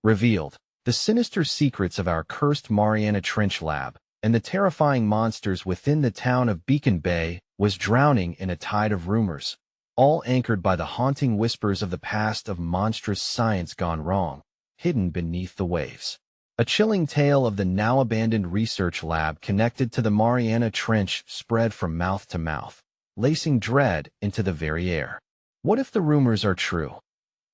revealed the sinister secrets of our cursed Mariana Trench lab, and the terrifying monsters within the town of Beacon Bay was drowning in a tide of rumors, all anchored by the haunting whispers of the past of monstrous science gone wrong, hidden beneath the waves. A chilling tale of the now-abandoned research lab connected to the Mariana Trench spread from mouth to mouth, lacing dread into the very air. What if the rumors are true?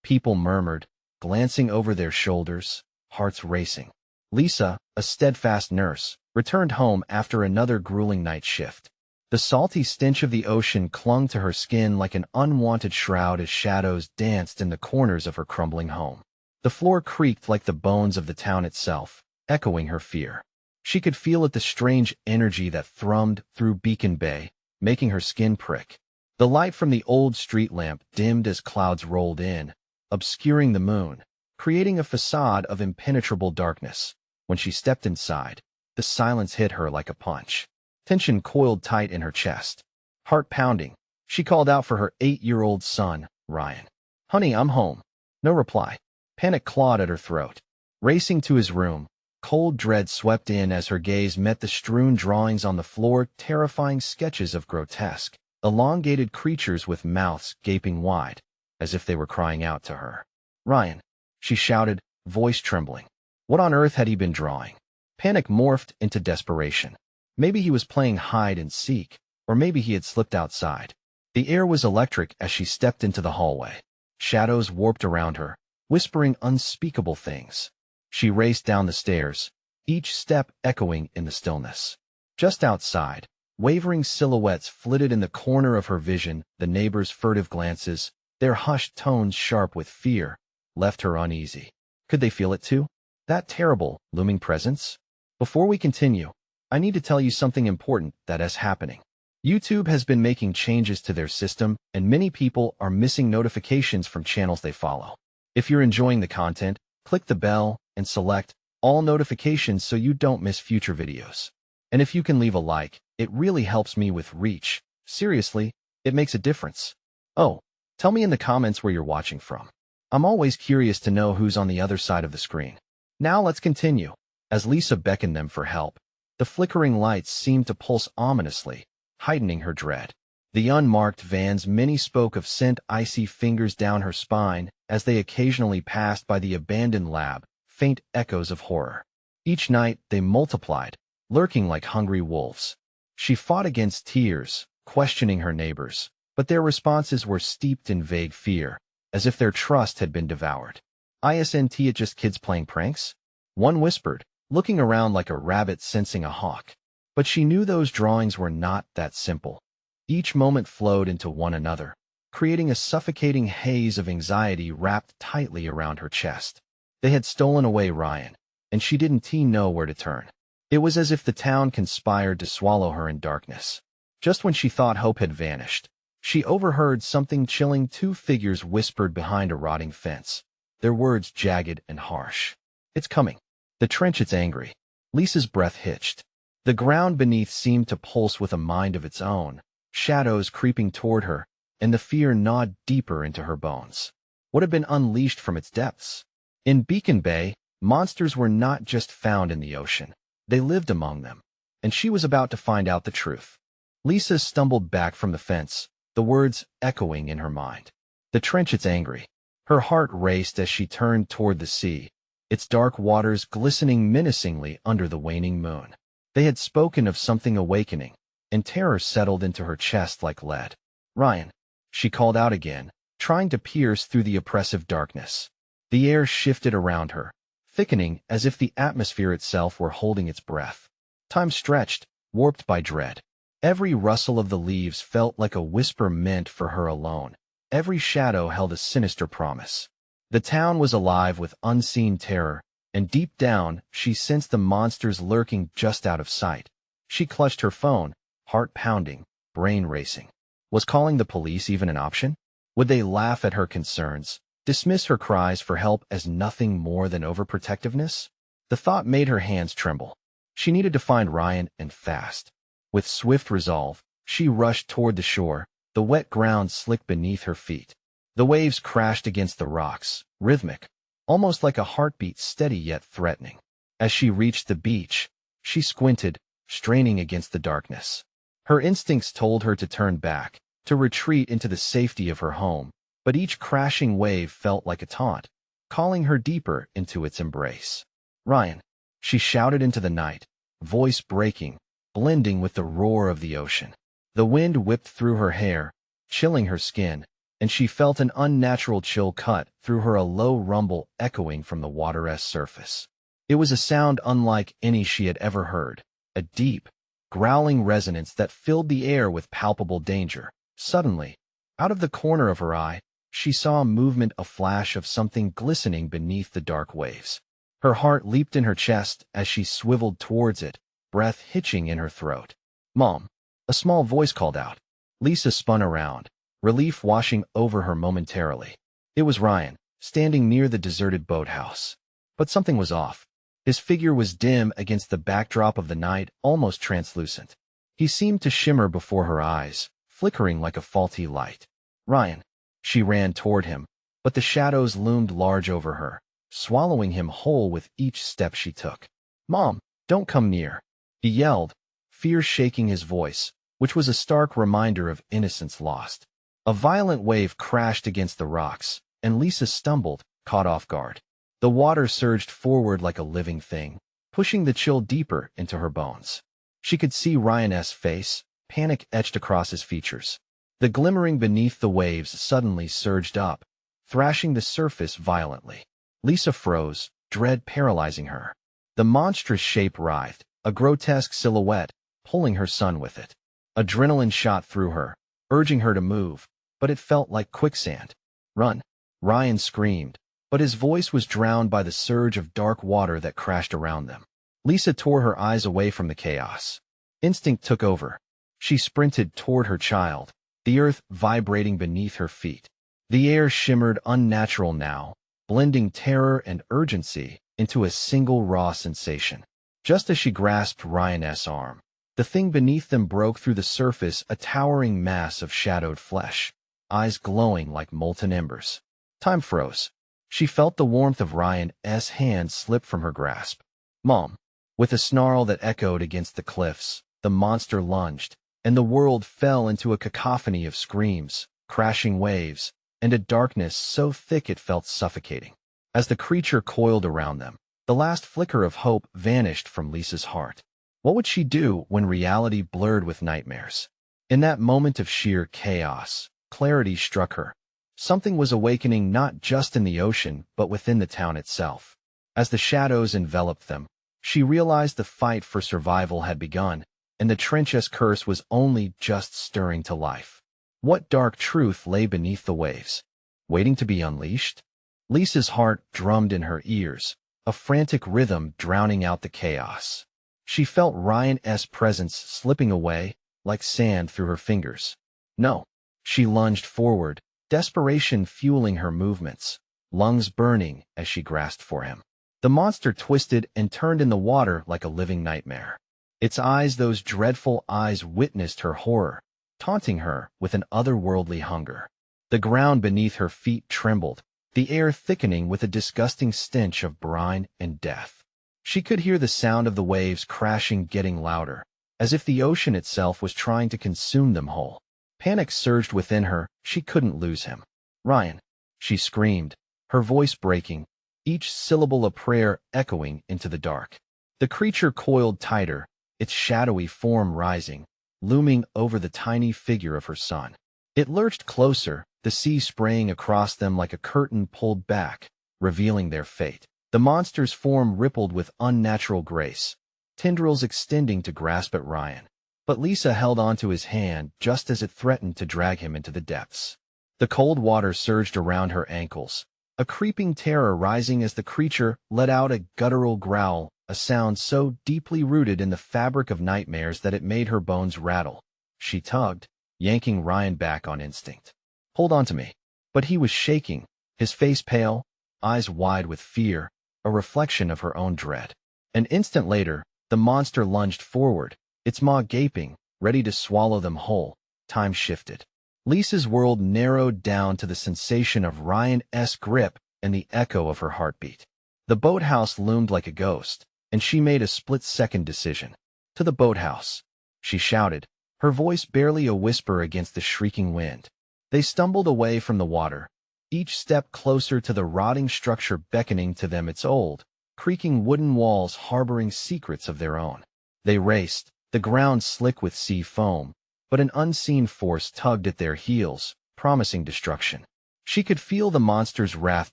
People murmured, glancing over their shoulders, hearts racing. Lisa, a steadfast nurse, returned home after another grueling night shift. The salty stench of the ocean clung to her skin like an unwanted shroud as shadows danced in the corners of her crumbling home. The floor creaked like the bones of the town itself, echoing her fear. She could feel it, the strange energy that thrummed through Beacon Bay, making her skin prick. The light from the old street lamp dimmed as clouds rolled in, obscuring the moon, creating a facade of impenetrable darkness. When she stepped inside, the silence hit her like a punch. Tension coiled tight in her chest. Heart pounding, she called out for her 8-year-old son, Ryan. "Honey, I'm home." No reply. Panic clawed at her throat. Racing to his room, cold dread swept in as her gaze met the strewn drawings on the floor, terrifying sketches of grotesque, elongated creatures with mouths gaping wide, as if they were crying out to her. "Ryan," she shouted, voice trembling. What on earth had he been drawing? Panic morphed into desperation. Maybe he was playing hide and seek, or maybe he had slipped outside. The air was electric as she stepped into the hallway. Shadows warped around her, whispering unspeakable things. She raced down the stairs, each step echoing in the stillness. Just outside, wavering silhouettes flitted in the corner of her vision. The neighbors' furtive glances, their hushed tones sharp with fear, left her uneasy. Could they feel it too? That terrible, looming presence? Before we continue, I need to tell you something important that is happening. YouTube has been making changes to their system, and many people are missing notifications from channels they follow. If you're enjoying the content, click the bell and select all notifications so you don't miss future videos. And if you can leave a like, it really helps me with reach. Seriously, it makes a difference. Oh, tell me in the comments where you're watching from. I'm always curious to know who's on the other side of the screen. Now let's continue. As Lisa beckoned them for help, the flickering lights seemed to pulse ominously, heightening her dread. The unmarked vans many spoke of sent icy fingers down her spine as they occasionally passed by the abandoned lab, faint echoes of horror. Each night they multiplied, lurking like hungry wolves. She fought against tears, questioning her neighbors, but their responses were steeped in vague fear, as if their trust had been devoured. "Isn't it just kids playing pranks?" one whispered, looking around like a rabbit sensing a hawk. But she knew those drawings were not that simple. Each moment flowed into one another, creating a suffocating haze of anxiety wrapped tightly around her chest. They had stolen away Ryan, and she didn't know where to turn. It was as if the town conspired to swallow her in darkness. Just when she thought hope had vanished, she overheard something chilling. 2 figures whispered behind a rotting fence, their words jagged and harsh. "It's coming. The trench, it's angry." Lisa's breath hitched. The ground beneath seemed to pulse with a mind of its own, shadows creeping toward her, and the fear gnawed deeper into her bones. What had been unleashed from its depths? In Beacon Bay, monsters were not just found in the ocean. They lived among them, and she was about to find out the truth. Lisa stumbled back from the fence, the words echoing in her mind. "The trench, it's angry." Her heart raced as she turned toward the sea, its dark waters glistening menacingly under the waning moon. They had spoken of something awakening, and terror settled into her chest like lead. "Ryan," she called out again, trying to pierce through the oppressive darkness. The air shifted around her, thickening as if the atmosphere itself were holding its breath. Time stretched, warped by dread. Every rustle of the leaves felt like a whisper meant for her alone. Every shadow held a sinister promise. The town was alive with unseen terror, and deep down, she sensed the monsters lurking just out of sight. She clutched her phone, heart pounding, brain racing. Was calling the police even an option? Would they laugh at her concerns, dismiss her cries for help as nothing more than overprotectiveness? The thought made her hands tremble. She needed to find Ryan, and fast. With swift resolve, she rushed toward the shore, the wet ground slick beneath her feet. The waves crashed against the rocks, rhythmic, almost like a heartbeat, steady yet threatening. As she reached the beach, she squinted, straining against the darkness. Her instincts told her to turn back, to retreat into the safety of her home, but each crashing wave felt like a taunt, calling her deeper into its embrace. "Ryan," she shouted into the night, voice breaking, blending with the roar of the ocean. The wind whipped through her hair, chilling her skin, and she felt an unnatural chill cut through her, a low rumble echoing from the water's surface. It was a sound unlike any she had ever heard, a deep, growling resonance that filled the air with palpable danger. Suddenly, out of the corner of her eye, she saw a movement, a flash of something glistening beneath the dark waves. Her heart leaped in her chest as she swiveled towards it, breath hitching in her throat. "Mom," a small voice called out. Lisa spun around, relief washing over her momentarily. It was Ryan, standing near the deserted boathouse. But something was off. His figure was dim against the backdrop of the night, almost translucent. He seemed to shimmer before her eyes, flickering like a faulty light. "Ryan." She ran toward him, but the shadows loomed large over her, swallowing him whole with each step she took. "Mom, don't come near," he yelled, fear shaking his voice, which was a stark reminder of innocence lost. A violent wave crashed against the rocks, and Lisa stumbled, caught off guard. The water surged forward like a living thing, pushing the chill deeper into her bones. She could see Ryan's face, panic etched across his features. The glimmering beneath the waves suddenly surged up, thrashing the surface violently. Lisa froze, dread paralyzing her. The monstrous shape writhed, a grotesque silhouette, pulling her son with it. Adrenaline shot through her, urging her to move, but it felt like quicksand. "Run!" Ryan screamed, but his voice was drowned by the surge of dark water that crashed around them. Lisa tore her eyes away from the chaos. Instinct took over. She sprinted toward her child, the earth vibrating beneath her feet. The air shimmered unnatural now, blending terror and urgency into a single raw sensation. Just as she grasped Ryan's arm, the thing beneath them broke through the surface, a towering mass of shadowed flesh, eyes glowing like molten embers. Time froze. She felt the warmth of Ryan's hand slip from her grasp. "Mom." With a snarl that echoed against the cliffs, the monster lunged, and the world fell into a cacophony of screams, crashing waves, and a darkness so thick it felt suffocating. As the creature coiled around them, the last flicker of hope vanished from Lisa's heart. What would she do when reality blurred with nightmares? In that moment of sheer chaos, clarity struck her. Something was awakening, not just in the ocean, but within the town itself. As the shadows enveloped them, she realized the fight for survival had begun, and the trench's curse was only just stirring to life. What dark truth lay beneath the waves, waiting to be unleashed? Lisa's heart drummed in her ears, a frantic rhythm drowning out the chaos. She felt Ryan's presence slipping away, like sand through her fingers. "No." She lunged forward, desperation fueling her movements, lungs burning as she grasped for him. The monster twisted and turned in the water like a living nightmare. Its eyes, those dreadful eyes, witnessed her horror, taunting her with an otherworldly hunger. The ground beneath her feet trembled, the air thickening with a disgusting stench of brine and death. She could hear the sound of the waves crashing getting louder, as if the ocean itself was trying to consume them whole. Panic surged within her. She couldn't lose him. "Ryan," she screamed, her voice breaking, each syllable a prayer echoing into the dark. The creature coiled tighter, its shadowy form rising, looming over the tiny figure of her son. It lurched closer, the sea spraying across them like a curtain pulled back, revealing their fate. The monster's form rippled with unnatural grace, tendrils extending to grasp at Ryan. But Lisa held onto his hand just as it threatened to drag him into the depths. The cold water surged around her ankles, a creeping terror rising as the creature let out a guttural growl, a sound so deeply rooted in the fabric of nightmares that it made her bones rattle. She tugged, yanking Ryan back on instinct. "Hold on to me." But he was shaking, his face pale, eyes wide with fear, a reflection of her own dread. An instant later, the monster lunged forward, its maw gaping, ready to swallow them whole. Time shifted. Lisa's world narrowed down to the sensation of Ryan's grip and the echo of her heartbeat. The boathouse loomed like a ghost, and she made a split-second decision. "To the boathouse," she shouted, her voice barely a whisper against the shrieking wind. They stumbled away from the water, each step closer to the rotting structure beckoning to them, its old, creaking wooden walls harboring secrets of their own. They raced, the ground slick with sea foam, but an unseen force tugged at their heels, promising destruction. She could feel the monster's wrath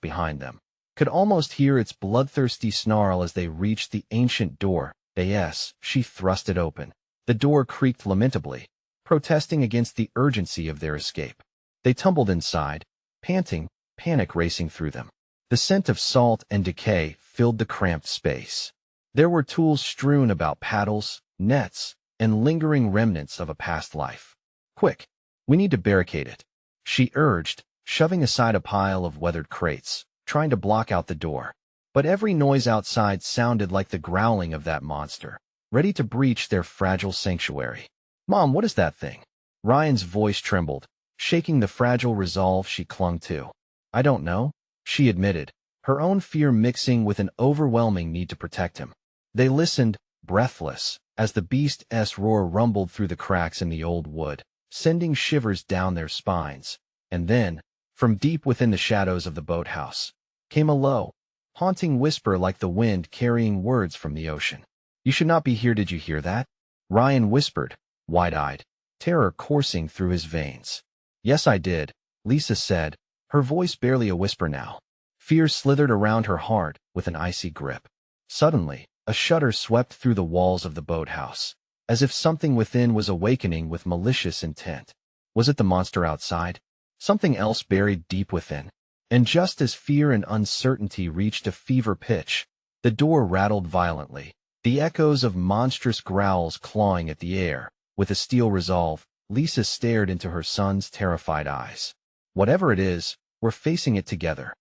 behind them, could almost hear its bloodthirsty snarl as they reached the ancient door. She thrust it open. The door creaked lamentably, protesting against the urgency of their escape. They tumbled inside, panting, panic racing through them. The scent of salt and decay filled the cramped space. There were tools strewn about, paddles, nets, and lingering remnants of a past life. "Quick, we need to barricade it," she urged, shoving aside a pile of weathered crates, trying to block out the door. But every noise outside sounded like the growling of that monster, ready to breach their fragile sanctuary. "Mom, what is that thing?" Ryan's voice trembled, shaking the fragile resolve she clung to. "I don't know," she admitted, her own fear mixing with an overwhelming need to protect him. They listened, breathless, as the beast's roar rumbled through the cracks in the old wood, sending shivers down their spines. And then, from deep within the shadows of the boathouse, came a low, haunting whisper like the wind carrying words from the ocean. "You should not be here, did you hear that?" Ryan whispered, wide-eyed, terror coursing through his veins. "Yes, I did," Lisa said, her voice barely a whisper now. Fear slithered around her heart with an icy grip. Suddenly, a shudder swept through the walls of the boathouse, as if something within was awakening with malicious intent. Was it the monster outside? Something else buried deep within? And just as fear and uncertainty reached a fever pitch, the door rattled violently, the echoes of monstrous growls clawing at the air. With a steel resolve, Lisa stared into her son's terrified eyes. "Whatever it is, we're facing it together."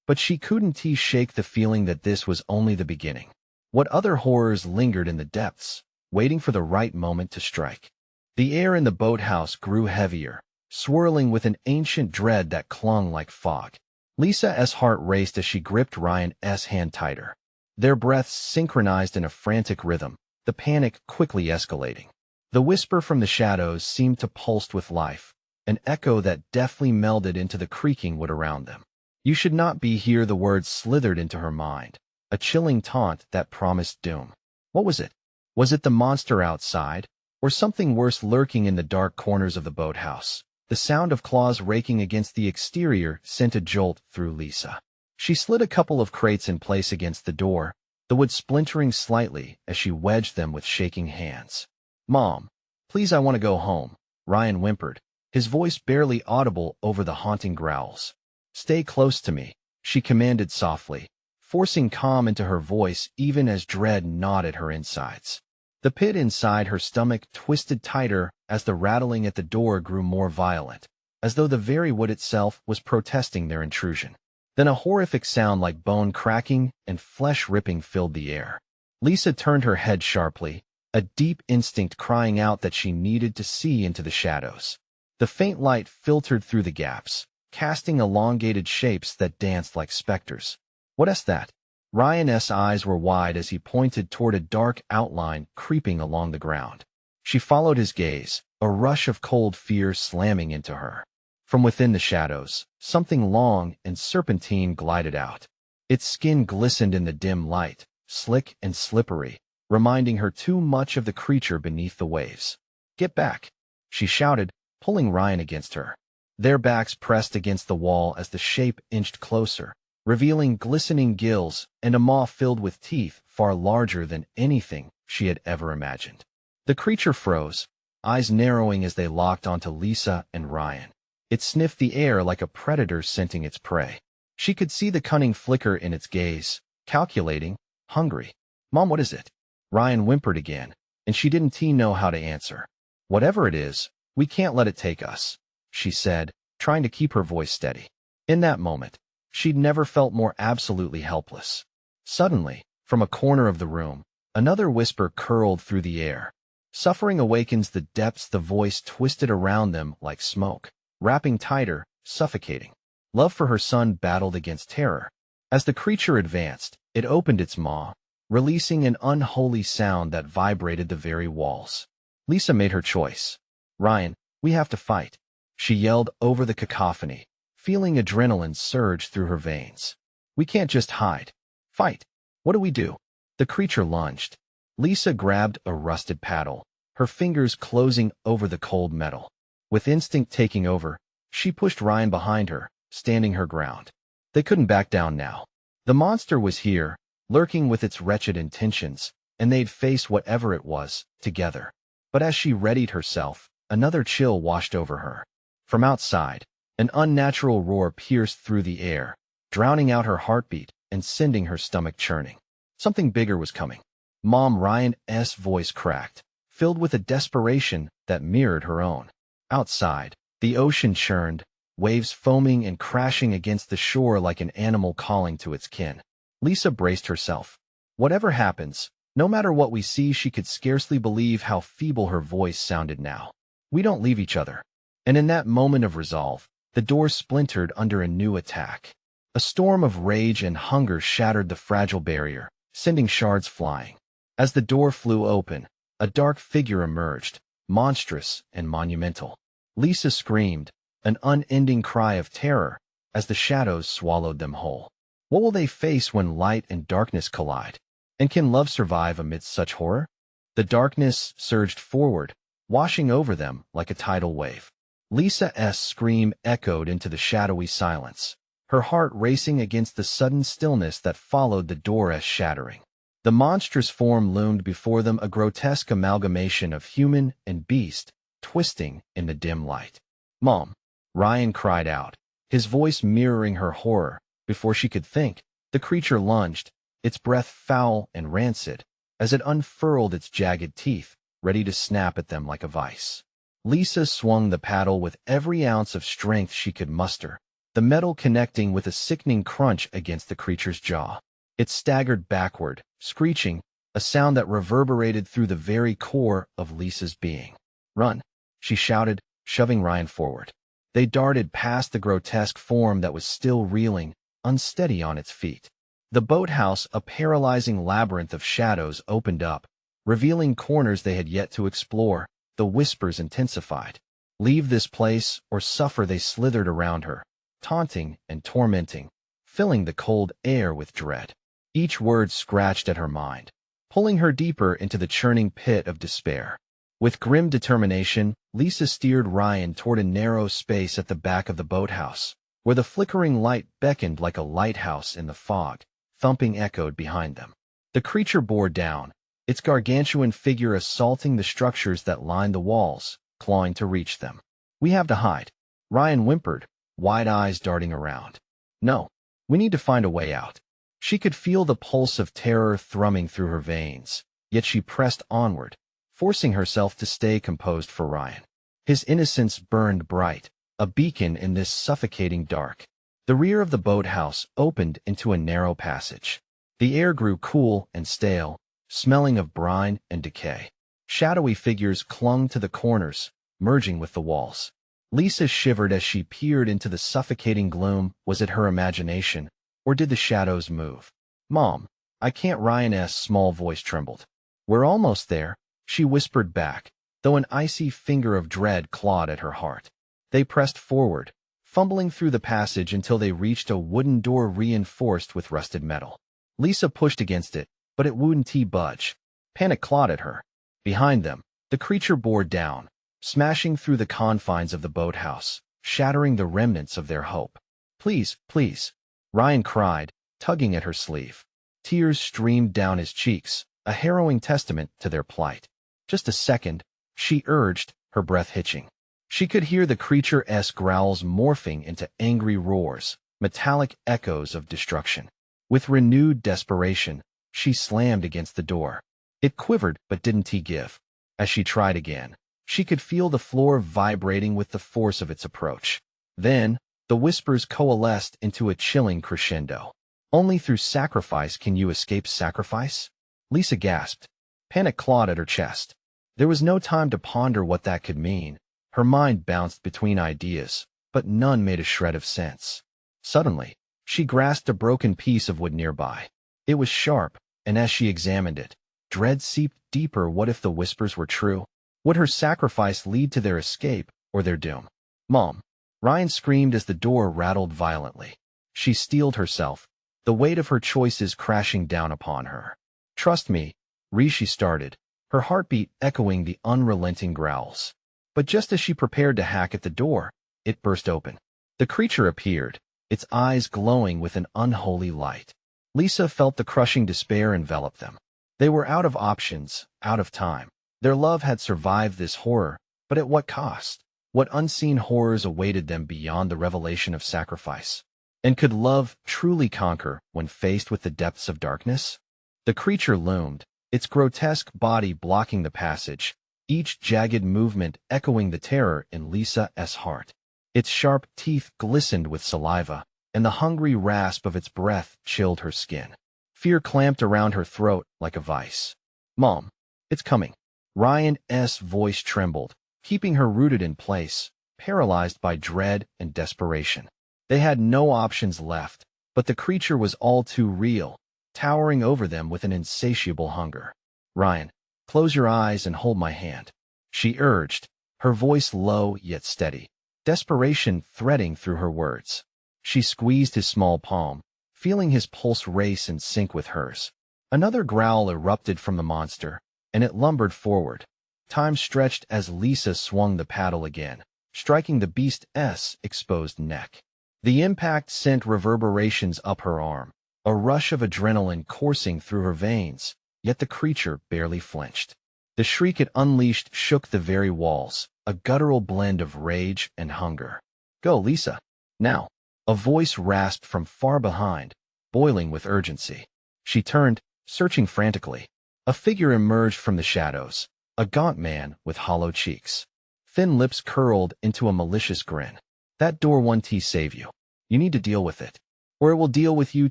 But she couldn't shake the feeling that this was only the beginning. What other horrors lingered in the depths, waiting for the right moment to strike? The air in the boathouse grew heavier, swirling with an ancient dread that clung like fog. Lisa's heart raced as she gripped Ryan's hand tighter. Their breaths synchronized in a frantic rhythm, the panic quickly escalating. The whisper from the shadows seemed to pulse with life, an echo that deftly melded into the creaking wood around them. "You should not be here," the words slithered into her mind, a chilling taunt that promised doom. What was it? Was it the monster outside, or something worse lurking in the dark corners of the boathouse? The sound of claws raking against the exterior sent a jolt through Lisa. She slid a couple of crates in place against the door, the wood splintering slightly as she wedged them with shaking hands. "Mom, please, I want to go home," Ryan whimpered, his voice barely audible over the haunting growls. "Stay close to me," she commanded softly, forcing calm into her voice even as dread gnawed at her insides. The pit inside her stomach twisted tighter as the rattling at the door grew more violent, as though the very wood itself was protesting their intrusion. Then a horrific sound like bone cracking and flesh ripping filled the air. Lisa turned her head sharply, a deep instinct crying out that she needed to see into the shadows. The faint light filtered through the gaps, casting elongated shapes that danced like specters. "What's that?" Ryan's eyes were wide as he pointed toward a dark outline creeping along the ground. She followed his gaze, a rush of cold fear slamming into her. From within the shadows, something long and serpentine glided out. Its skin glistened in the dim light, slick and slippery, reminding her too much of the creature beneath the waves. "Get back," she shouted, pulling Ryan against her. Their backs pressed against the wall as the shape inched closer, revealing glistening gills and a maw filled with teeth far larger than anything she had ever imagined. The creature froze, eyes narrowing as they locked onto Lisa and Ryan. It sniffed the air like a predator scenting its prey. She could see the cunning flicker in its gaze, calculating, hungry. "Mom, what is it?" Ryan whimpered again, and she didn't know how to answer. "Whatever it is, we can't let it take us," she said, trying to keep her voice steady. In that moment, she'd never felt more absolutely helpless. Suddenly, from a corner of the room, another whisper curled through the air. "Suffering awakens the depths." The voice twisted around them like smoke, wrapping tighter, suffocating. Love for her son battled against terror, As the creature advanced, it opened its maw, releasing an unholy sound that vibrated the very walls. Lisa made her choice. "Ryan, we have to fight," she yelled over the cacophony, feeling adrenaline surge through her veins. "We can't just hide. Fight. What do we do?" The creature lunged. Lisa grabbed a rusted paddle, her fingers closing over the cold metal. With instinct taking over, she pushed Ryan behind her, standing her ground. They couldn't back down now. The monster was here, lurking with its wretched intentions, and they'd face whatever it was, together. But as she readied herself, another chill washed over her. From outside, an unnatural roar pierced through the air, drowning out her heartbeat and sending her stomach churning. Something bigger was coming. Mom Ryan's voice cracked, filled with a desperation that mirrored her own. Outside, the ocean churned, waves foaming and crashing against the shore like an animal calling to its kin. Lisa braced herself. Whatever happens, no matter what we see, she could scarcely believe how feeble her voice sounded now. "We don't leave each other." And in that moment of resolve, the door splintered under a new attack. A storm of rage and hunger shattered the fragile barrier, sending shards flying. As the door flew open, a dark figure emerged, monstrous and monumental. Lisa screamed, an unending cry of terror, as the shadows swallowed them whole. What will they face when light and darkness collide? And can love survive amidst such horror? The darkness surged forward, washing over them like a tidal wave. Lisa's scream echoed into the shadowy silence, her heart racing against the sudden stillness that followed the door's shattering. The monstrous form loomed before them, a grotesque amalgamation of human and beast, twisting in the dim light. "Mom!" Ryan cried out, his voice mirroring her horror. Before she could think, the creature lunged, its breath foul and rancid, as it unfurled its jagged teeth, ready to snap at them like a vice. Lisa swung the paddle with every ounce of strength she could muster, the metal connecting with a sickening crunch against the creature's jaw. It staggered backward, screeching, a sound that reverberated through the very core of Lisa's being. "Run!" she shouted, shoving Ryan forward. They darted past the grotesque form that was still reeling, unsteady on its feet. The boathouse, a paralyzing labyrinth of shadows, opened up, revealing corners they had yet to explore. The whispers intensified. "Leave this place or suffer," they slithered around her, taunting and tormenting, filling the cold air with dread. Each word scratched at her mind, pulling her deeper into the churning pit of despair. With grim determination, Lisa steered Ryan toward a narrow space at the back of the boathouse, where the flickering light beckoned like a lighthouse in the fog. Thumping echoed behind them. The creature bore down, its gargantuan figure assaulting the structures that lined the walls, clawing to reach them. "We have to hide," Ryan whimpered, wide eyes darting around. "No, we need to find a way out." She could feel the pulse of terror thrumming through her veins, yet she pressed onward, forcing herself to stay composed for Ryan. His innocence burned bright, a beacon in this suffocating dark. The rear of the boathouse opened into a narrow passage. The air grew cool and stale, smelling of brine and decay. Shadowy figures clung to the corners, merging with the walls. Lisa shivered as she peered into the suffocating gloom. Was it her imagination, or did the shadows move? "Mom, I can't." Ryan's small voice trembled. "We're almost there," she whispered back, though an icy finger of dread clawed at her heart. They pressed forward, fumbling through the passage until they reached a wooden door reinforced with rusted metal. Lisa pushed against it, but it wouldn't budge. Panic clawed at her. Behind them, the creature bore down, smashing through the confines of the boathouse, shattering the remnants of their hope. "Please, please," Ryan cried, tugging at her sleeve. Tears streamed down his cheeks, a harrowing testament to their plight. "Just a second," she urged, her breath hitching. She could hear the creature's growls morphing into angry roars, metallic echoes of destruction. With renewed desperation, she slammed against the door. It quivered but didn't give. As she tried again, she could feel the floor vibrating with the force of its approach. Then, the whispers coalesced into a chilling crescendo. "Only through sacrifice can you escape sacrifice?" Lisa gasped. Panic clawed at her chest. There was no time to ponder what that could mean. Her mind bounced between ideas, but none made a shred of sense. Suddenly, She grasped a broken piece of wood nearby. It was sharp, and as she examined it, dread seeped deeper. What if the whispers were true? Would her sacrifice lead to their escape or their doom? Mom! Ryan screamed as the door rattled violently. She steeled herself, the weight of her choices crashing down upon her. Trust me, Rishi started, her heartbeat echoing the unrelenting growls. But just as she prepared to hack at the door, it burst open. The creature appeared, its eyes glowing with an unholy light. Lisa felt the crushing despair envelop them. They were out of options, out of time. Their love had survived this horror, but at what cost? What unseen horrors awaited them beyond the revelation of sacrifice? And could love truly conquer when faced with the depths of darkness? The creature loomed, its grotesque body blocking the passage, each jagged movement echoing the terror in Lisa's heart. Its sharp teeth glistened with saliva, and the hungry rasp of its breath chilled her skin. Fear clamped around her throat like a vice. Mom, it's coming. Ryan's voice trembled, keeping her rooted in place, paralyzed by dread and desperation. They had no options left, but the creature was all too real, towering over them with an insatiable hunger. Ryan, close your eyes and hold my hand, she urged, her voice low yet steady, desperation threading through her words. She squeezed his small palm, feeling his pulse race in sync with hers. Another growl erupted from the monster, and it lumbered forward. Time stretched as Lisa swung the paddle again, striking the beast's exposed neck. The impact sent reverberations up her arm, a rush of adrenaline coursing through her veins, yet the creature barely flinched. The shriek it unleashed shook the very walls, a guttural blend of rage and hunger. Go, Lisa. Now. A voice rasped from far behind, boiling with urgency. She turned, searching frantically. A figure emerged from the shadows, a gaunt man with hollow cheeks. Thin lips curled into a malicious grin. That door won't save you. You need to deal with it, or it will deal with you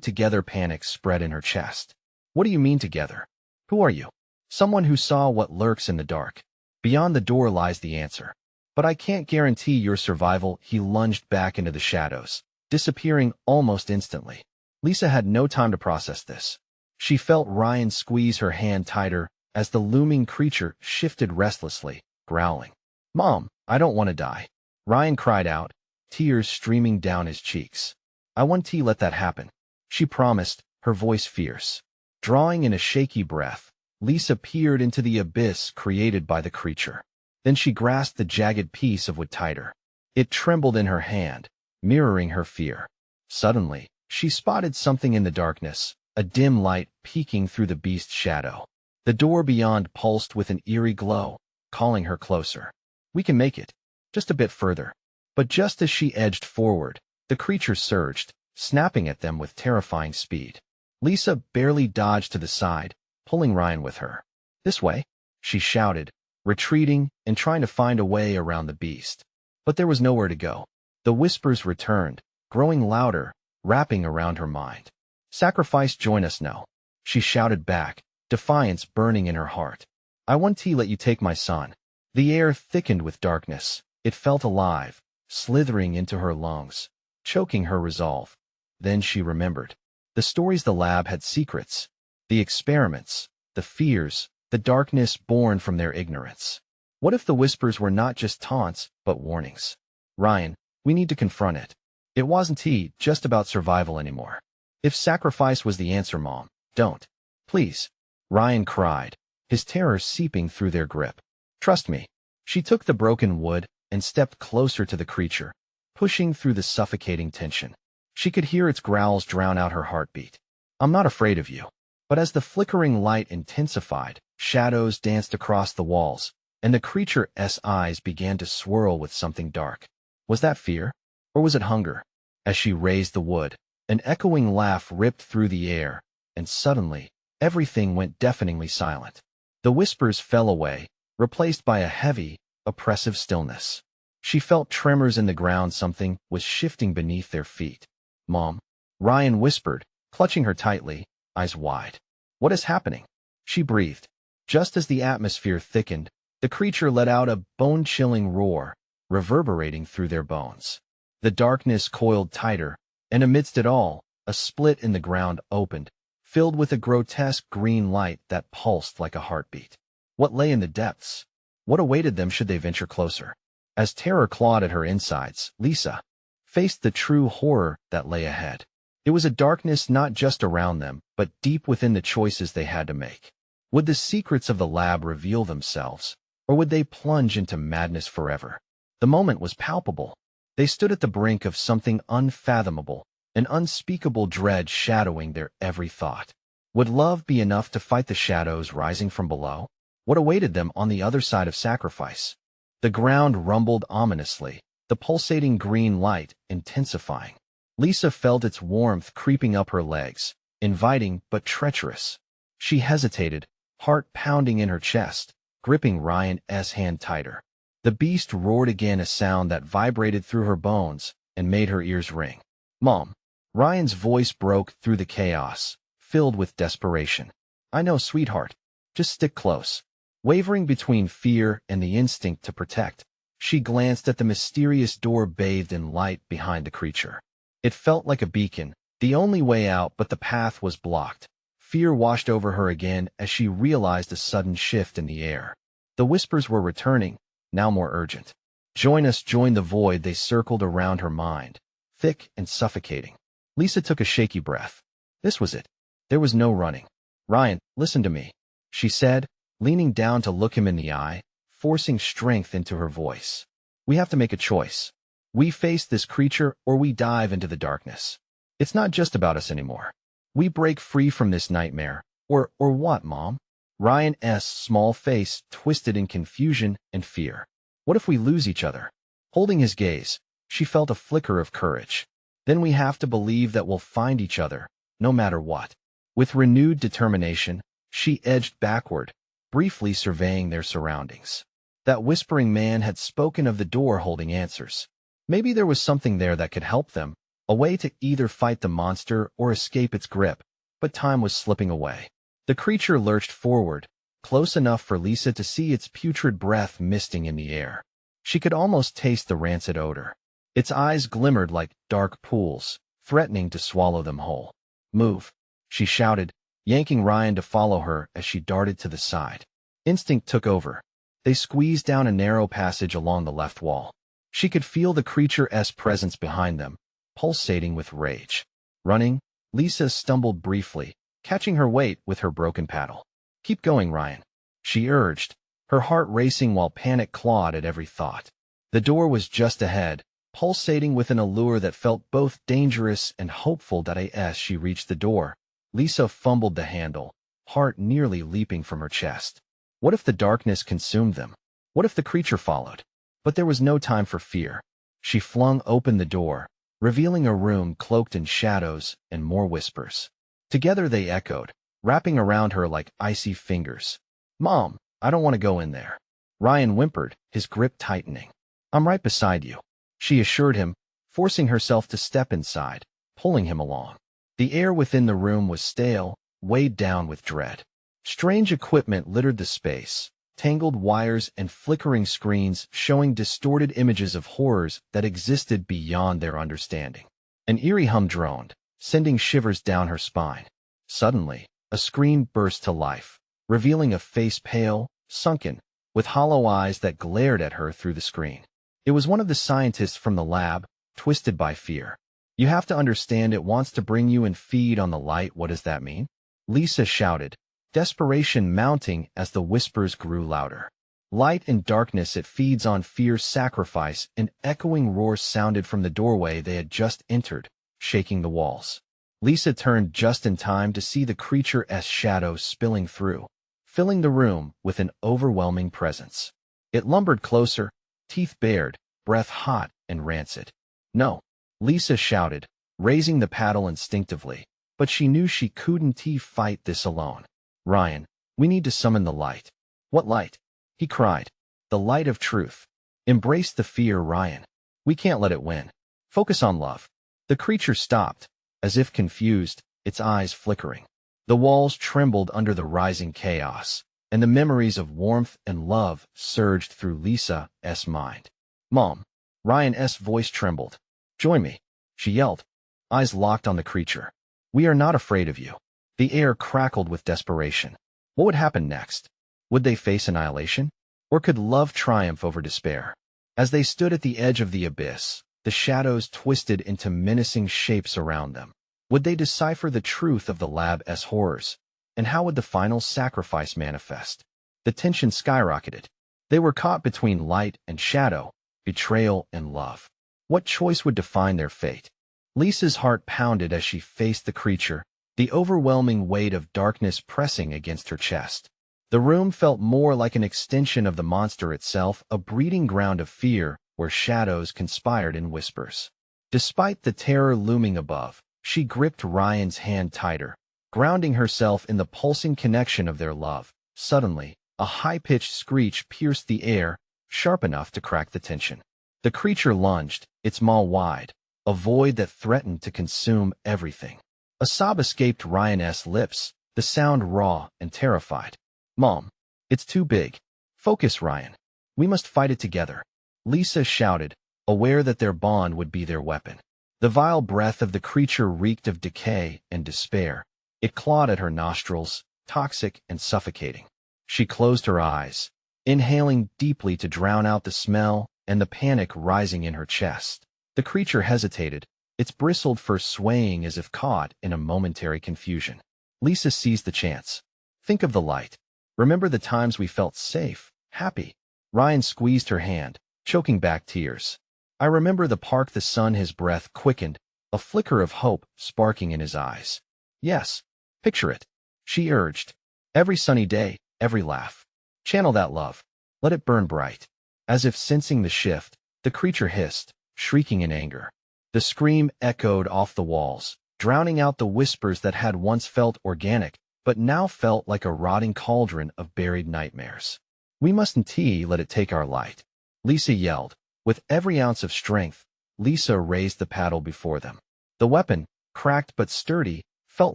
together. Panic spread in her chest. What do you mean together? Who are you? Someone who saw what lurks in the dark. Beyond the door lies the answer. But I can't guarantee your survival. He lunged back into the shadows, disappearing almost instantly. Lisa had no time to process this. She felt Ryan squeeze her hand tighter as the looming creature shifted restlessly, growling. Mom, I don't want to die. Ryan cried out, tears streaming down his cheeks. I won't let that happen, she promised, her voice fierce. Drawing in a shaky breath, Lisa peered into the abyss created by the creature. Then she grasped the jagged piece of wood tighter. It trembled in her hand, mirroring her fear. Suddenly, she spotted something in the darkness, a dim light peeking through the beast's shadow. The door beyond pulsed with an eerie glow, calling her closer. We can make it. Just a bit further. But just as she edged forward, the creature surged, snapping at them with terrifying speed. Lisa barely dodged to the side, pulling Ryan with her. This way, she shouted, retreating and trying to find a way around the beast. But there was nowhere to go. The whispers returned, growing louder, wrapping around her mind. Sacrifice, join us now, she shouted back, defiance burning in her heart. I won't let you take my son. The air thickened with darkness. It felt alive, slithering into her lungs, choking her resolve. Then she remembered. The stories the lab had secrets. The experiments, the fears, the darkness born from their ignorance. What if the whispers were not just taunts, but warnings? Ryan, we need to confront it. It wasn't just about survival anymore. If sacrifice was the answer, Mom, don't. Please. Ryan cried, his terror seeping through their grip. Trust me. She took the broken wood and stepped closer to the creature, pushing through the suffocating tension. She could hear its growls drown out her heartbeat. I'm not afraid of you. But as the flickering light intensified, shadows danced across the walls, and the creature's eyes began to swirl with something dark. Was that fear? Or was it hunger? As she raised the wood, an echoing laugh ripped through the air, and suddenly, everything went deafeningly silent. The whispers fell away, replaced by a heavy, oppressive stillness. She felt tremors in the ground. Something was shifting beneath their feet. Mom, Ryan whispered, clutching her tightly, eyes wide. What is happening? She breathed. Just as the atmosphere thickened, the creature let out a bone-chilling roar, reverberating through their bones. The darkness coiled tighter, and amidst it all, A split in the ground opened, filled with a grotesque green light that pulsed like a heartbeat. What lay in the depths? What awaited them should they venture closer? As terror clawed at her insides, Lisa faced the true horror that lay ahead. It was a darkness not just around them, but deep within the choices they had to make. Would the secrets of the lab reveal themselves, or would they plunge into madness forever? The moment was palpable. They stood at the brink of something unfathomable, an unspeakable dread shadowing their every thought. Would love be enough to fight the shadows rising from below? What awaited them on the other side of sacrifice? The ground rumbled ominously, the pulsating green light intensifying. Lisa felt its warmth creeping up her legs, inviting but treacherous. She hesitated, heart pounding in her chest, gripping Ryan's hand tighter. The beast roared again, a sound that vibrated through her bones and made her ears ring. "Mom." Ryan's voice broke through the chaos, filled with desperation. "I know, sweetheart. Just stick close." Wavering between fear and the instinct to protect, she glanced at the mysterious door bathed in light behind the creature. It felt like a beacon, the only way out, but the path was blocked. Fear washed over her again as she realized a sudden shift in the air. The whispers were returning, now more urgent. "Join us, join the void," they circled around her mind, thick and suffocating. Lisa took a shaky breath. This was it. There was no running. "Ryan, listen to me," she said, leaning down to look him in the eye, forcing strength into her voice. "We have to make a choice. We face this creature or we dive into the darkness. It's not just about us anymore. We break free from this nightmare. Or what, Mom?" Ryan's small face twisted in confusion and fear. "What if we lose each other?" Holding his gaze, she felt a flicker of courage. "Then we have to believe that we'll find each other, no matter what." With renewed determination, she edged backward, briefly surveying their surroundings. That whispering man had spoken of the door holding answers. Maybe there was something there that could help them, a way to either fight the monster or escape its grip, but time was slipping away. The creature lurched forward, close enough for Lisa to see its putrid breath misting in the air. She could almost taste the rancid odor. Its eyes glimmered like dark pools, threatening to swallow them whole. "Move," she shouted, yanking Ryan to follow her as she darted to the side. Instinct took over. They squeezed down a narrow passage along the left wall. She could feel the creature's presence behind them, pulsating with rage. Running, Lisa stumbled briefly, catching her weight with her broken paddle. "Keep going, Ryan," she urged, her heart racing while panic clawed at every thought. The door was just ahead, pulsating with an allure that felt both dangerous and hopeful. As she reached the door, Lisa fumbled the handle, heart nearly leaping from her chest. What if the darkness consumed them? What if the creature followed? But there was no time for fear. She flung open the door, revealing a room cloaked in shadows and more whispers. Together they echoed, wrapping around her like icy fingers. "Mom, I don't want to go in there." Ryan whimpered, his grip tightening. "I'm right beside you," she assured him, forcing herself to step inside, pulling him along. The air within the room was stale, weighed down with dread. Strange equipment littered the space, tangled wires and flickering screens showing distorted images of horrors that existed beyond their understanding. An eerie hum droned, sending shivers down her spine. Suddenly, a scream burst to life, revealing a face pale, sunken, with hollow eyes that glared at her through the screen. It was one of the scientists from the lab, twisted by fear. "You have to understand, it wants to bring you and feed on the light." "What does that mean?" Lisa shouted, desperation mounting as the whispers grew louder. "Light and darkness, it feeds on fear, sacrifice." An echoing roar sounded from the doorway they had just entered, shaking the walls. Lisa turned just in time to see the creature's shadow spilling through, filling the room with an overwhelming presence. It lumbered closer, teeth bared, breath hot and rancid. "No," Lisa shouted, raising the paddle instinctively, but she knew she couldn't fight this alone. "Ryan, we need to summon the light." "What light?" he cried. "The light of truth. Embrace the fear, Ryan. We can't let it win. Focus on love." The creature stopped, as if confused, its eyes flickering. The walls trembled under the rising chaos, and the memories of warmth and love surged through Lisa's mind. "Mom," Ryan's voice trembled. "Join me," she yelled, eyes locked on the creature. We are not afraid of you. The air crackled with desperation. What would happen next? Would they face annihilation? Or could love triumph over despair? As they stood at the edge of the abyss, the shadows twisted into menacing shapes around them. Would they decipher the truth of the lab's horrors? And how would the final sacrifice manifest? The tension skyrocketed. They were caught between light and shadow, betrayal and love. What choice would define their fate? Lisa's heart pounded as she faced the creature, the overwhelming weight of darkness pressing against her chest. The room felt more like an extension of the monster itself, a breeding ground of fear where shadows conspired in whispers. Despite the terror looming above, she gripped Ryan's hand tighter, grounding herself in the pulsing connection of their love. Suddenly, a high-pitched screech pierced the air, sharp enough to crack the tension. The creature lunged, its maw wide, a void that threatened to consume everything. A sob escaped Ryan's lips, the sound raw and terrified. "Mom, it's too big. Focus, Ryan. We must fight it together," Lisa shouted, aware that their bond would be their weapon. The vile breath of the creature reeked of decay and despair. It clawed at her nostrils, toxic and suffocating. She closed her eyes, inhaling deeply to drown out the smell and the panic rising in her chest. The creature hesitated, its bristled fur swaying as if caught in a momentary confusion. Lisa seized the chance. "Think of the light. Remember the times we felt safe, happy." Ryan squeezed her hand, choking back tears. "I remember the park, the sun." His breath quickened, a flicker of hope sparking in his eyes. "Yes, picture it," she urged. "Every sunny day, every laugh. Channel that love. Let it burn bright." As if sensing the shift, the creature hissed, shrieking in anger. The scream echoed off the walls, drowning out the whispers that had once felt organic, but now felt like a rotting cauldron of buried nightmares. "We mustn't let it take our light," Lisa yelled. With every ounce of strength, Lisa raised the paddle before them. The weapon, cracked but sturdy, felt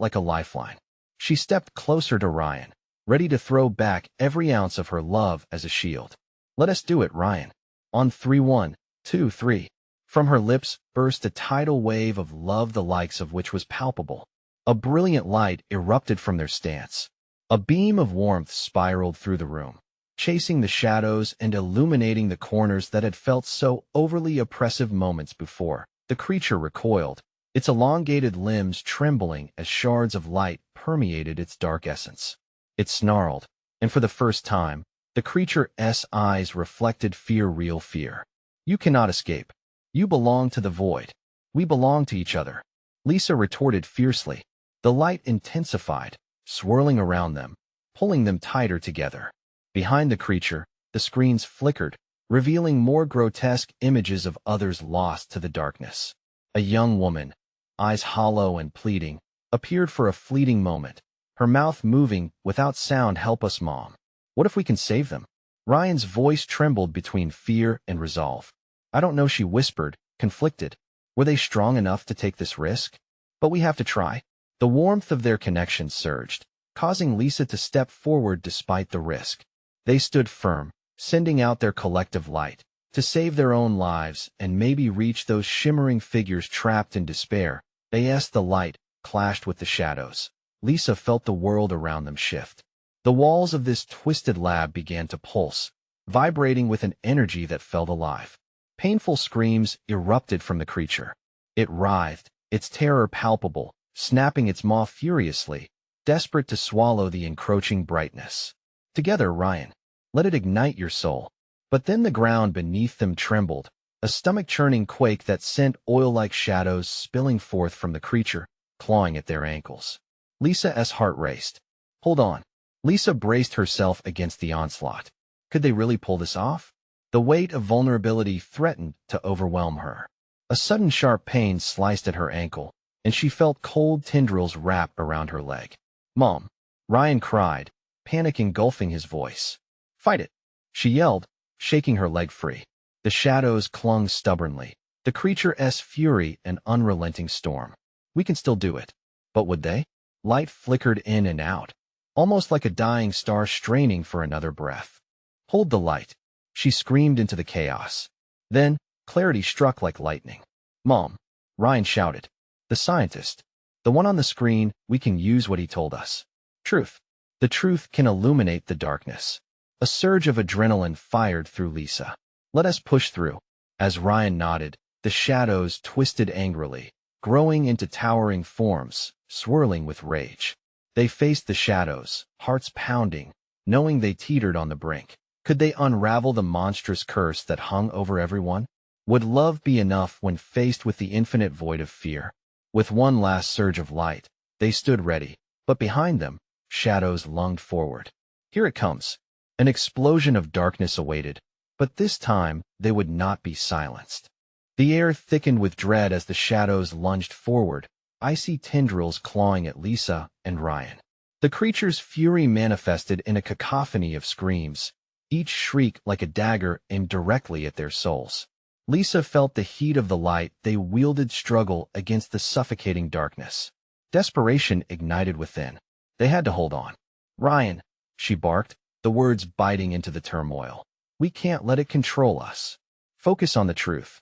like a lifeline. She stepped closer to Ryan, ready to throw back every ounce of her love as a shield. "Let us do it, Ryan. On 3, 1, 2, 3. From her lips burst a tidal wave of love, the likes of which was palpable. A brilliant light erupted from their stance. A beam of warmth spiraled through the room, chasing the shadows and illuminating the corners that had felt so overly oppressive moments before. The creature recoiled, its elongated limbs trembling as shards of light permeated its dark essence. It snarled, and for the first time, the creature's eyes reflected fear, real fear. "You cannot escape. You belong to the void. We belong to each other," Lisa retorted fiercely. The light intensified, swirling around them, pulling them tighter together. Behind the creature, the screens flickered, revealing more grotesque images of others lost to the darkness. A young woman, eyes hollow and pleading, appeared for a fleeting moment, her mouth moving without sound. "Help us, Mom. What if we can save them?" Ryan's voice trembled between fear and resolve. "I don't know," she whispered, conflicted. Were they strong enough to take this risk? "But we have to try." The warmth of their connection surged, causing Lisa to step forward despite the risk. They stood firm, sending out their collective light, to save their own lives and maybe reach those shimmering figures trapped in despair. As the light clashed with the shadows, Lisa felt the world around them shift. The walls of this twisted lab began to pulse, vibrating with an energy that felt alive. Painful screams erupted from the creature. It writhed, its terror palpable, snapping its maw furiously, desperate to swallow the encroaching brightness. "Together, Ryan. Let it ignite your soul." But then the ground beneath them trembled, a stomach-churning quake that sent oil-like shadows spilling forth from the creature, clawing at their ankles. Lisa's heart raced. "Hold on." Lisa braced herself against the onslaught. Could they really pull this off? The weight of vulnerability threatened to overwhelm her. A sudden sharp pain sliced at her ankle, and she felt cold tendrils wrap around her leg. "Mom!" Ryan cried, panic engulfing his voice. "Fight it!" she yelled, shaking her leg free. The shadows clung stubbornly, the creature's fury an unrelenting storm. "We can still do it." But would they? Light flickered in and out, almost like a dying star straining for another breath. "Hold the light," she screamed into the chaos. Then, clarity struck like lightning. "Mom!" Ryan shouted. "The scientist. The one on the screen, we can use what he told us. Truth. The truth can illuminate the darkness. A surge of adrenaline fired through Lisa. Let us push through. As Ryan nodded, the shadows twisted angrily, growing into towering forms, swirling with rage. They faced the shadows, hearts pounding, knowing they teetered on the brink. Could they unravel the monstrous curse that hung over everyone? Would love be enough when faced with the infinite void of fear? With one last surge of light, they stood ready, but behind them, shadows lunged forward. Here it comes. An explosion of darkness awaited, but this time they would not be silenced. The air thickened with dread as the shadows lunged forward, icy tendrils clawing at Lisa and Ryan. The creature's fury manifested in a cacophony of screams, each shriek like a dagger aimed directly at their souls. Lisa felt the heat of the light they wielded struggle against the suffocating darkness. Desperation ignited within. They had to hold on. "Ryan," she barked, the words biting into the turmoil. "We can't let it control us. Focus on the truth."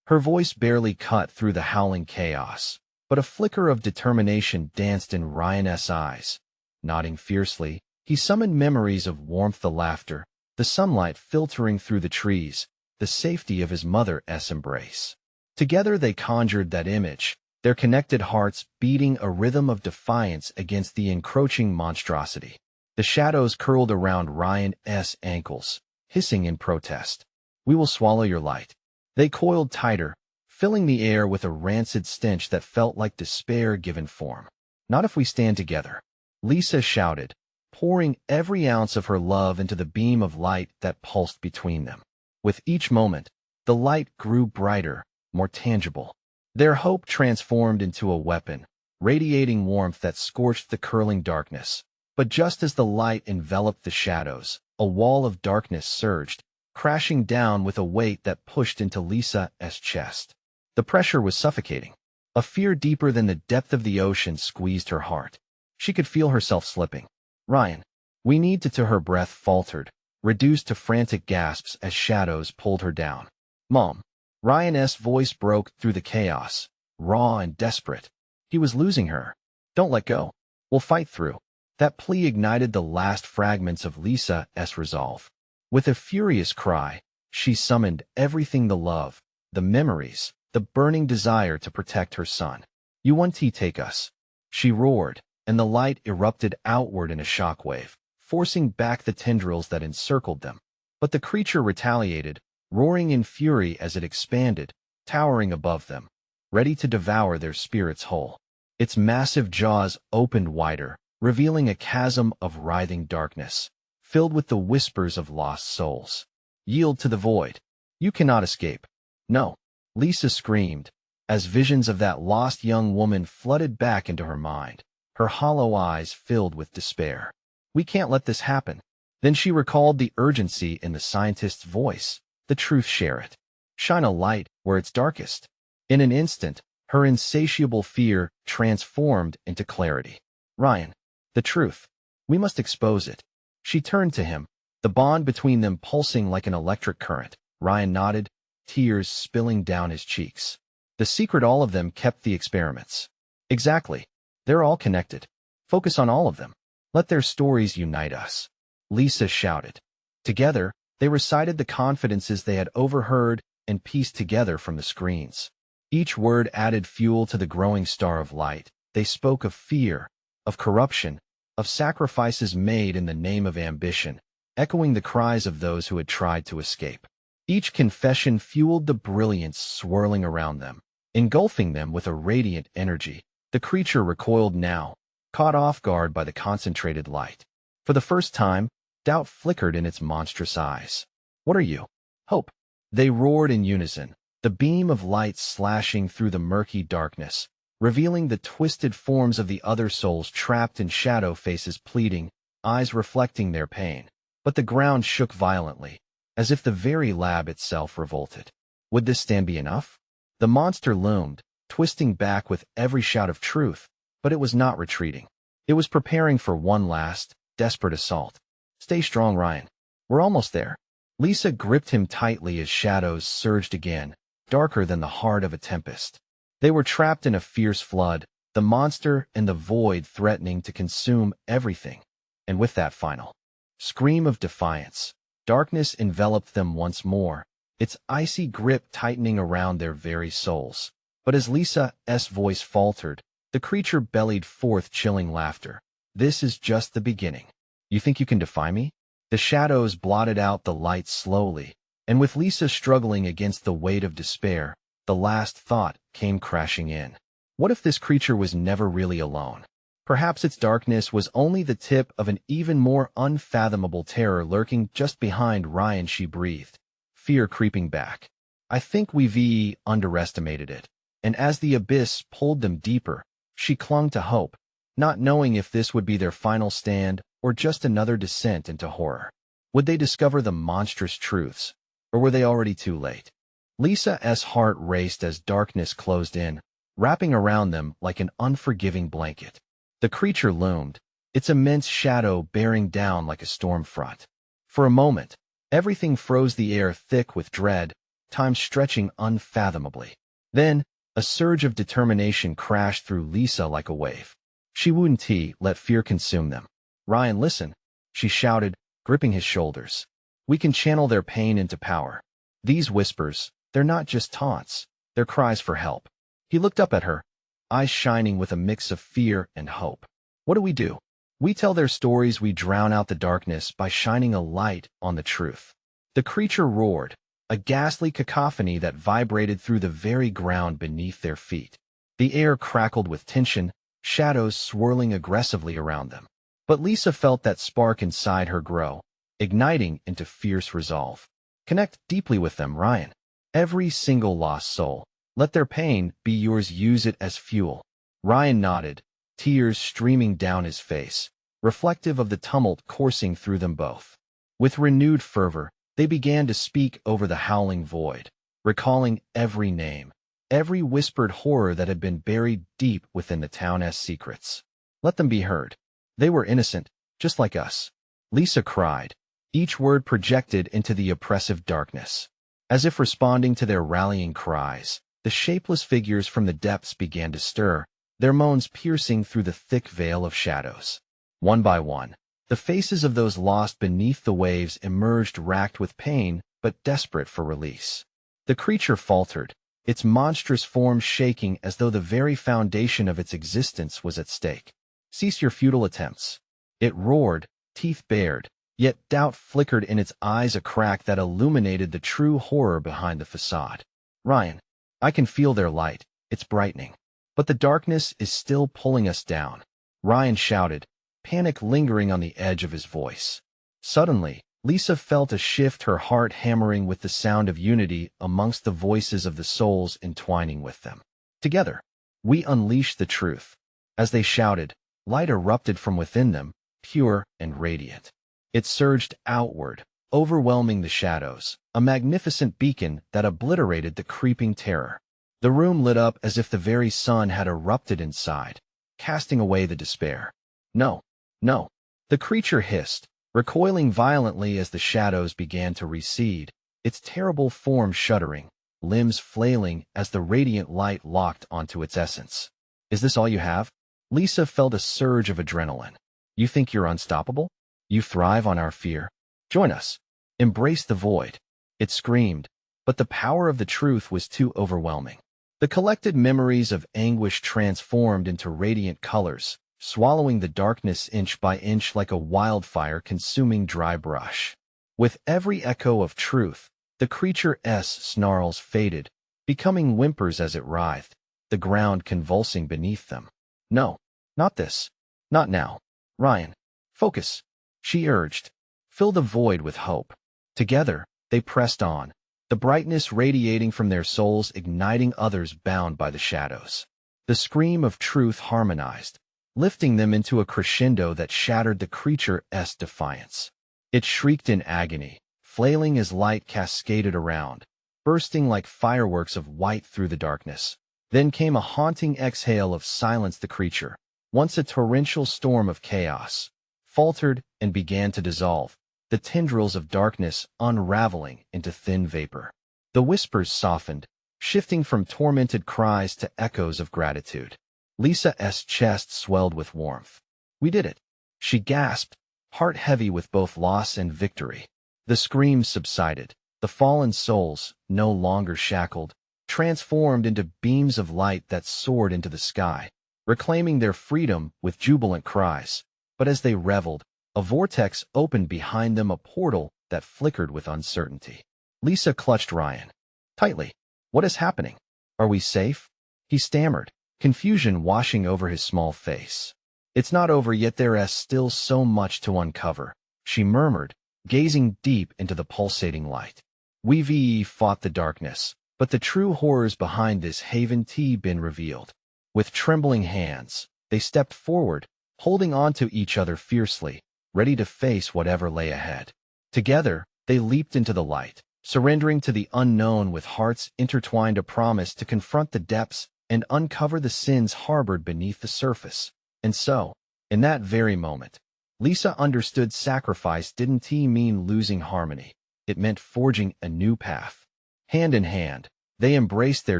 Her voice barely cut through the howling chaos, but a flicker of determination danced in Ryan's eyes. Nodding fiercely, he summoned memories of warmth, the laughter, the sunlight filtering through the trees, the safety of his mother's embrace. Together they conjured that image, their connected hearts beating a rhythm of defiance against the encroaching monstrosity. The shadows curled around Ryan's ankles, hissing in protest. "We will swallow your light." They coiled tighter, filling the air with a rancid stench that felt like despair given form. "Not if we stand together," Lisa shouted, pouring every ounce of her love into the beam of light that pulsed between them. With each moment, the light grew brighter, more tangible. Their hope transformed into a weapon, radiating warmth that scorched the curling darkness. But just as the light enveloped the shadows, a wall of darkness surged, crashing down with a weight that pushed into Lisa's chest. The pressure was suffocating. A fear deeper than the depth of the ocean squeezed her heart. She could feel herself slipping. "Ryan, we need to," her breath faltered, reduced to frantic gasps as shadows pulled her down. "Mom." Ryan's voice broke through the chaos, raw and desperate. He was losing her. "Don't let go. We'll fight through." That plea ignited the last fragments of Lisa's resolve. With a furious cry, she summoned everything: the love, the memories, the burning desire to protect her son. "You want to take us?" she roared, and the light erupted outward in a shockwave, forcing back the tendrils that encircled them. But the creature retaliated, roaring in fury as it expanded, towering above them, ready to devour their spirits whole. Its massive jaws opened wider, revealing a chasm of writhing darkness, filled with the whispers of lost souls. "Yield to the void. You cannot escape." "No," Lisa screamed, as visions of that lost young woman flooded back into her mind, her hollow eyes filled with despair. "We can't let this happen." Then she recalled the urgency in the scientist's voice. "The truth, share it. Shine a light where it's darkest." In an instant, her insatiable fear transformed into clarity. "Ryan, the truth. We must expose it." She turned to him, the bond between them pulsing like an electric current. Ryan nodded, tears spilling down his cheeks. "The secret, all of them kept the experiments." "Exactly. They're all connected. Focus on all of them. Let their stories unite us," Lisa shouted. Together, they recited the confidences they had overheard and pieced together from the screens. Each word added fuel to the growing star of light. They spoke of fear, of corruption, of sacrifices made in the name of ambition, echoing the cries of those who had tried to escape. Each confession fueled the brilliance swirling around them, engulfing them with a radiant energy. The creature recoiled now, caught off guard by the concentrated light. For the first time, doubt flickered in its monstrous eyes. "What are you?" "Hope." They roared in unison, the beam of light slashing through the murky darkness, revealing the twisted forms of the other souls trapped in shadow faces pleading, eyes reflecting their pain. But the ground shook violently, as if the very lab itself revolted. Would this stand be enough? The monster loomed, twisting back with every shout of truth, but it was not retreating. It was preparing for one last, desperate assault. "Stay strong, Ryan. We're almost there." Lisa gripped him tightly as shadows surged again, darker than the heart of a tempest. They were trapped in a fierce flood, the monster in the void threatening to consume everything. And with that final scream of defiance, darkness enveloped them once more, its icy grip tightening around their very souls. But as Lisa's voice faltered, the creature bellied forth chilling laughter. "This is just the beginning. You think you can defy me?" The shadows blotted out the light slowly, and with Lisa struggling against the weight of despair, the last thought came crashing in. What if this creature was never really alone? Perhaps its darkness was only the tip of an even more unfathomable terror lurking just behind Ryan. She breathed, fear creeping back. "I think we've underestimated it." And as the abyss pulled them deeper, she clung to hope, not knowing if this would be their final stand or just another descent into horror. Would they discover the monstrous truths, or were they already too late? Lisa's heart raced as darkness closed in, wrapping around them like an unforgiving blanket. The creature loomed, its immense shadow bearing down like a storm front. For a moment, everything froze, the air thick with dread, time stretching unfathomably. Then, a surge of determination crashed through Lisa like a wave. She wouldn't let fear consume them. "Ryan, listen," she shouted, gripping his shoulders. "We can channel their pain into power. These whispers, they're not just taunts, they're cries for help." He looked up at her, eyes shining with a mix of fear and hope. "What do? We tell their stories, we drown out the darkness by shining a light on the truth." The creature roared, a ghastly cacophony that vibrated through the very ground beneath their feet. The air crackled with tension, shadows swirling aggressively around them. But Lisa felt that spark inside her grow, igniting into fierce resolve. "Connect deeply with them, Ryan. Every single lost soul. Let their pain be yours, use it as fuel." Ryan nodded, tears streaming down his face, reflective of the tumult coursing through them both. With renewed fervor, they began to speak over the howling void, recalling every name, every whispered horror that had been buried deep within the town's secrets. Let them be heard. They were innocent, just like us. Lisa cried, each word projected into the oppressive darkness. As if responding to their rallying cries, the shapeless figures from the depths began to stir, their moans piercing through the thick veil of shadows. One by one, the faces of those lost beneath the waves emerged, racked with pain but desperate for release. The creature faltered, its monstrous form shaking as though the very foundation of its existence was at stake. "Cease your futile attempts," it roared, teeth bared, yet doubt flickered in its eyes, a crack that illuminated the true horror behind the facade. "Ryan, I can feel their light, it's brightening. But the darkness is still pulling us down," Ryan shouted, panic lingering on the edge of his voice. Suddenly, Lisa felt a shift, her heart hammering with the sound of unity amongst the voices of the souls entwining with them. "Together, we unleash the truth." As they shouted, light erupted from within them, pure and radiant. It surged outward, overwhelming the shadows, a magnificent beacon that obliterated the creeping terror. The room lit up as if the very sun had erupted inside, casting away the despair. "No, no," the creature hissed, recoiling violently as the shadows began to recede, its terrible form shuddering, limbs flailing as the radiant light locked onto its essence. "Is this all you have?" Lisa felt a surge of adrenaline. "You think you're unstoppable? You thrive on our fear? Join us. Embrace the void." It screamed, but the power of the truth was too overwhelming. The collected memories of anguish transformed into radiant colors, swallowing the darkness inch by inch like a wildfire consuming dry brush. With every echo of truth, the creature's snarls faded, becoming whimpers as it writhed, the ground convulsing beneath them. "No, not this. Not now. Ryan, focus," she urged. "Fill the void with hope." Together, they pressed on, the brightness radiating from their souls, igniting others bound by the shadows. The scream of truth harmonized, lifting them into a crescendo that shattered the creature's defiance. It shrieked in agony, flailing as light cascaded around, bursting like fireworks of white through the darkness. Then came a haunting exhale of silence. The creature, once a torrential storm of chaos, faltered and began to dissolve, the tendrils of darkness unraveling into thin vapor. The whispers softened, shifting from tormented cries to echoes of gratitude. Lisa's chest swelled with warmth. We did it, she gasped, heart heavy with both loss and victory. The screams subsided. The fallen souls, no longer shackled, transformed into beams of light that soared into the sky, reclaiming their freedom with jubilant cries. But as they reveled, a vortex opened behind them, a portal that flickered with uncertainty. Lisa clutched Ryan tightly. What is happening? Are we safe? He stammered, confusion washing over his small face. It's not over yet, there's still so much to uncover, she murmured, gazing deep into the pulsating light. We've fought the darkness, but the true horrors behind this haven been revealed. With trembling hands, they stepped forward, holding on to each other fiercely, ready to face whatever lay ahead. Together, they leaped into the light, surrendering to the unknown with hearts intertwined, a promise to confront the depths and uncover the sins harbored beneath the surface. And so, in that very moment, Lisa understood sacrifice didn't mean losing harmony. It meant forging a new path. Hand in hand, they embraced their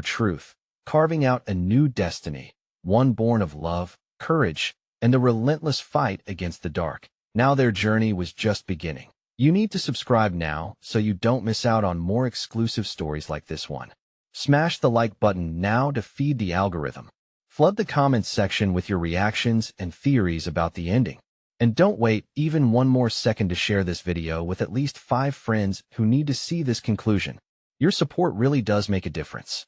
truth, carving out a new destiny, one born of love, courage, and the relentless fight against the dark. Now their journey was just beginning. You need to subscribe now so you don't miss out on more exclusive stories like this one. Smash the like button now to feed the algorithm. Flood the comments section with your reactions and theories about the ending. And don't wait even one more second to share this video with at least 5 friends who need to see this conclusion. Your support really does make a difference.